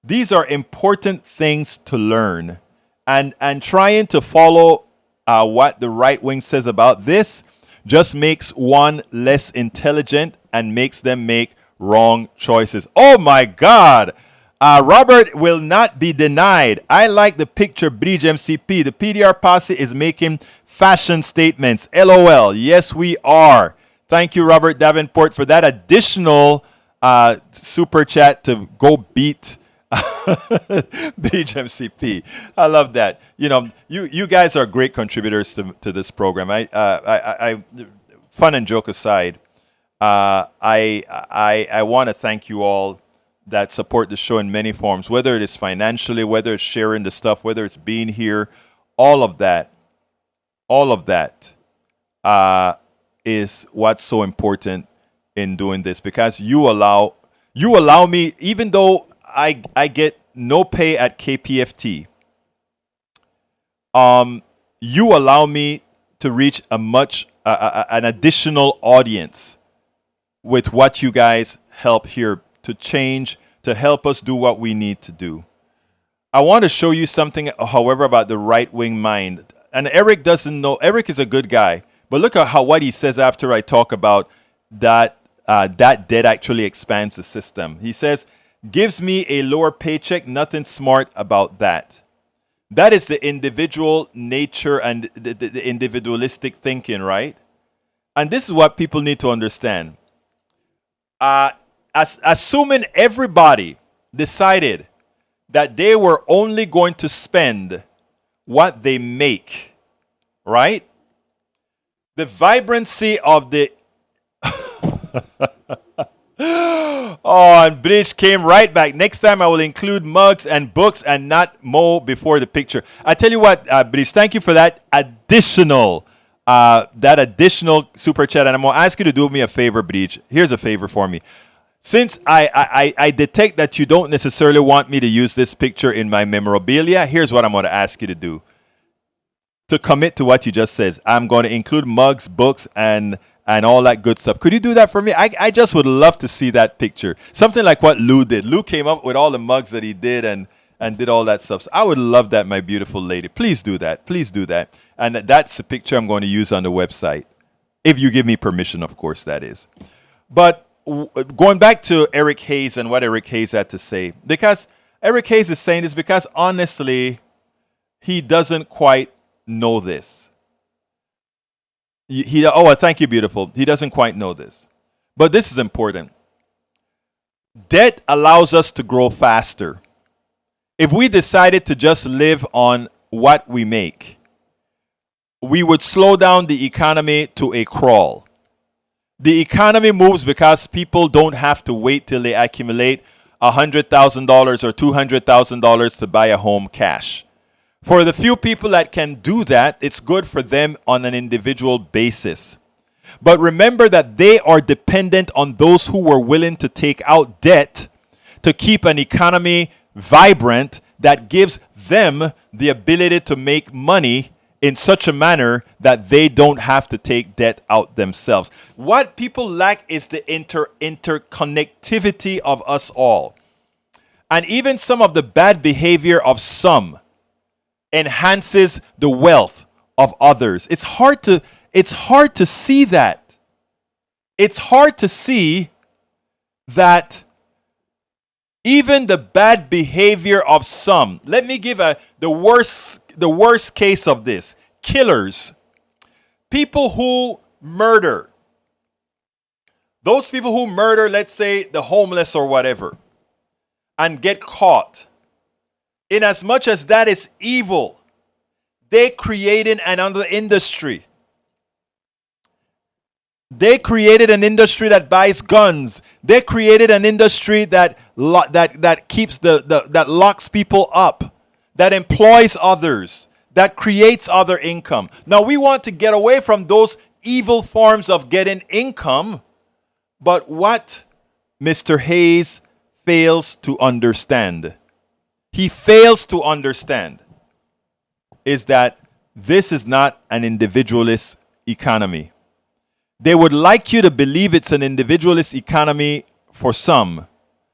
These are important things to learn. And trying to follow what the right wing says about this just makes one less intelligent and makes them make wrong choices. Oh my God! Robert will not be denied. I like the picture, Bridge MCP. The PDR posse is making fashion statements. LOL. Yes, we are. Thank you, Robert Davenport, for that additional super chat to go beat Bridge MCP. I love that. You know, you guys are great contributors to this program. I fun and joke aside, I want to thank you all that support the show in many forms, whether it is financially, whether it's sharing the stuff, whether it's being here, all of that is what's so important in doing this, because you allow me, even though I get no pay at KPFT, you allow me to reach an additional audience with what you guys help here to change, to help us do what we need to do. I want to show you something, however, about the right-wing mind. And Eric doesn't know. Eric is a good guy. But look at what he says after I talk about that debt actually expands the system. He says, gives me a lower paycheck, nothing smart about that. That is the individual nature and the individualistic thinking, right? And this is what people need to understand. Assuming everybody decided that they were only going to spend what they make, right? The vibrancy of the oh, and Bridge came right back. Next time I will include mugs and books and not Mo before the picture. I tell you what, Bridge, thank you for that additional super chat. And I'm going to ask you to do me a favor, Bridge. Here's a favor for me. Since I detect that you don't necessarily want me to use this picture in my memorabilia, here's what I'm going to ask you to do. To commit to what you just said, I'm going to include mugs, books, and all that good stuff. Could you do that for me? I just would love to see that picture. Something like what Lou did. Lou came up with all the mugs that he did and did all that stuff. So I would love that, my beautiful lady. Please do that. Please do that. And that's a picture I'm going to use on the website. If you give me permission, of course, that is. But going back to Eric Hayes and what Eric Hayes had to say, because Eric Hayes is saying this because honestly, he doesn't quite know this. Thank you, beautiful. He doesn't quite know this. But this is important. Debt allows us to grow faster. If we decided to just live on what we make, we would slow down the economy to a crawl. The economy moves because people don't have to wait till they accumulate $100,000 or $200,000 to buy a home cash. For the few people that can do that, it's good for them on an individual basis. But remember that they are dependent on those who were willing to take out debt to keep an economy vibrant that gives them the ability to make money in such a manner that they don't have to take debt out themselves. What people lack is the interconnectivity of us all. And even some of the bad behavior of some enhances the wealth of others. It's hard to see that. It's hard to see that even the bad behavior of some. Let me give the worst case of this. Killers. People who murder. Those people who murder, let's say, the homeless or whatever, and get caught. In as much as that is evil, they created another industry. They created an industry that buys guns. They created an industry that keeps that locks people up, that employs others, that creates other income. Now we want to get away from those evil forms of getting income, but what Mr. Hayes fails to understand, he fails to understand, is that this is not an individualist economy. They would like you to believe it's an individualist economy for some,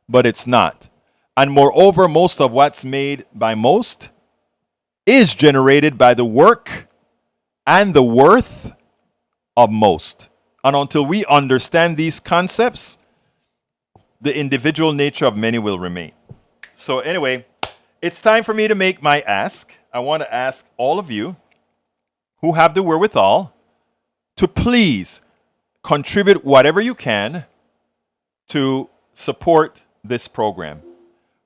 but it's not. And moreover, most of what's made by most is generated by the work and the worth of most. And until we understand these concepts, the individual nature of many will remain. So anyway, it's time for me to make my ask. I want to ask all of you who have the wherewithal to please contribute whatever you can to support this program.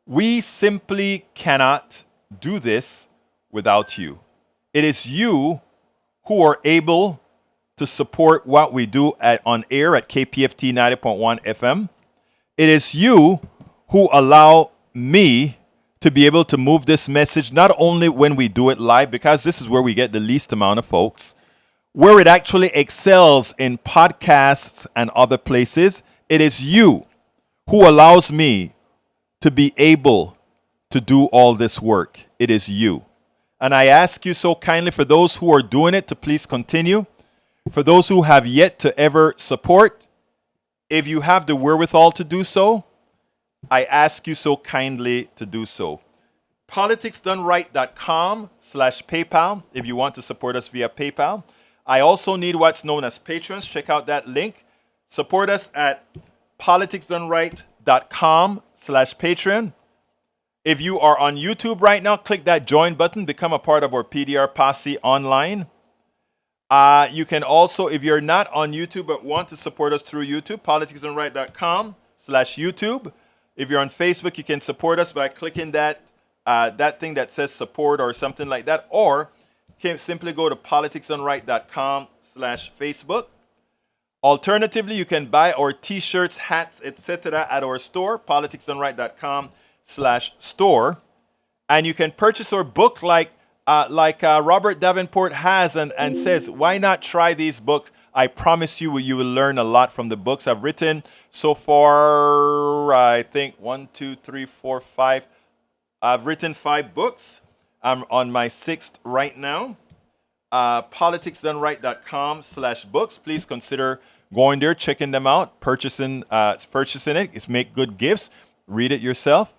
We simply cannot do this without you. It is you who are able to support what we do on air at KPFT 90.1 FM. It is you who allow me to be able to move this message, not only when we do it live, because this is where we get the least amount of folks, where it actually excels in podcasts and other places. It is you who allows me to be able to do all this work. It is you. And I ask you so kindly, for those who are doing it, to please continue. For those who have yet to ever support, if you have the wherewithal to do so, I ask you so kindly to do so. politicsdoneright.com/PayPal if you want to support us via PayPal. I also need what's known as patrons. Check out that link. Support us at politicsdoneright.com/Patreon. If you are on YouTube right now, click that join button, become a part of our PDR Posse online. You can also, if you're not on YouTube but want to support us through YouTube, politicsdoneright.com/YouTube. If you're on Facebook, you can support us by clicking that thing that says support or something like that, or you can simply go to politicsdoneright.com/Facebook. Alternatively, you can buy our t-shirts, hats, etc. at our store, politicsdoneright.com/store. And you can purchase our book like Robert Davenport has and says, why not try these books? I promise you, you will learn a lot from the books. I've written so far, I think 1, 2, 3, 4, 5. I've written 5 books. I'm on my 6th right now. politicsdoneright.com/books. Please consider going there, checking them out, purchasing it. It's make good gifts. Read it yourself.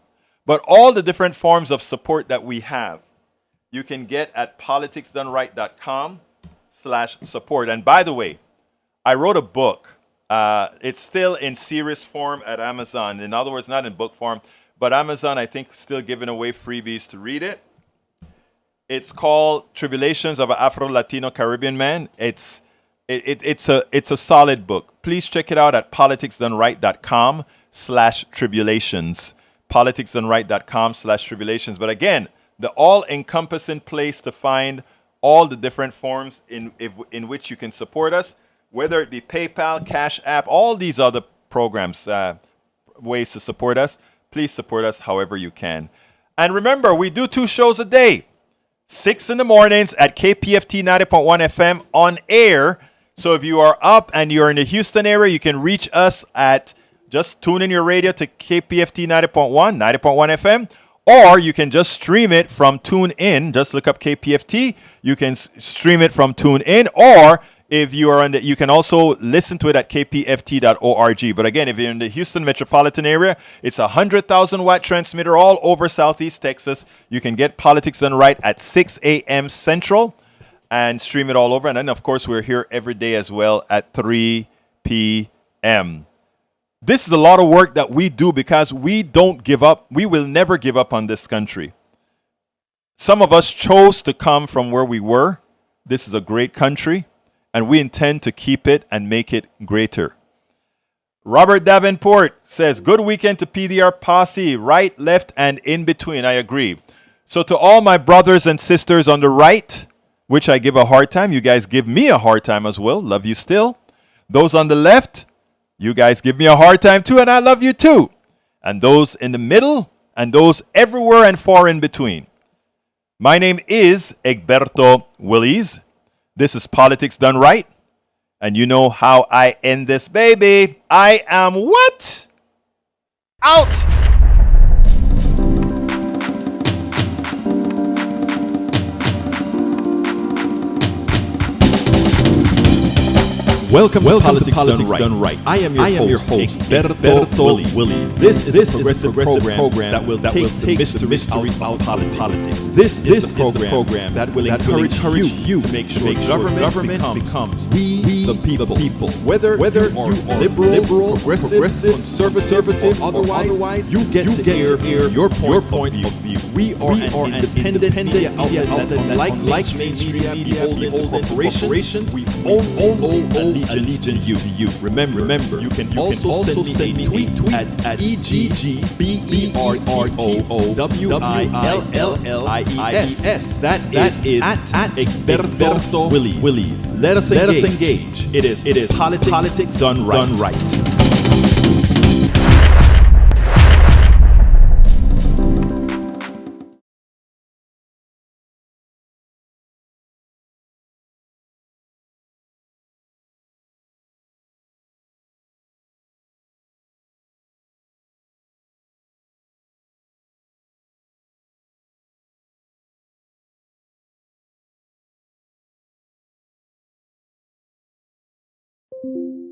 But all the different forms of support that we have, you can get at politicsdoneright.com/support. And by the way, I wrote a book. It's still in series form at Amazon. In other words, not in book form, but Amazon, I think, still giving away freebies to read it. It's called Tribulations of an Afro-Latino Caribbean Man. It's a solid book. Please check it out at politicsdoneright.com/tribulations. politicsdoneright.com/tribulations. But again, the all-encompassing place to find all the different forms in which you can support us, whether it be PayPal, Cash App, all these other programs, ways to support us. Please support us however you can. And remember, we do 2 shows a day. 6 in the mornings at KPFT 90.1 FM on air. So if you are up and you're in the Houston area, you can reach us at just tune in your radio to KPFT 90.1 FM, or you can just stream it from TuneIn. Just look up KPFT. You can stream it from TuneIn, or if you are you can also listen to it at kpft.org. But again, if you're in the Houston metropolitan area, it's a 100,000 watt transmitter all over Southeast Texas. You can get Politics Done Right at 6 a.m. Central and stream it all over. And then, of course, we're here every day as well at 3 p.m. This is a lot of work that we do because we don't give up. We will never give up on this country. Some of us chose to come from where we were. This is a great country, and we intend to keep it and make it greater. Robert Davenport says, good weekend to PDR Posse, right, left, and in between. I agree. So to all my brothers and sisters on the right, which I give a hard time, you guys give me a hard time as well. Love you still. Those on the left, you guys give me a hard time too, and I love you too. And those in the middle, and those everywhere and far in between. My name is Egberto Willies. This is Politics Done Right. And you know how I end this, baby. I am what? Out! Welcome to Politics Done Right. I am your host, Berto Willies. This is a progressive program that will take the mystery out of politics. This is the program that will encourage you to make sure government becomes we the people. Whether you are liberal, progressive, conservative, or otherwise, you get to hear your point of view. We are an independent media outlet that, like mainstream media, corporations, we own allegiance to you. Remember, you can also send me a tweet at EGBERTOWILLIES. That is at Egberto Willies. Let us engage. It is politics done right. Thank you.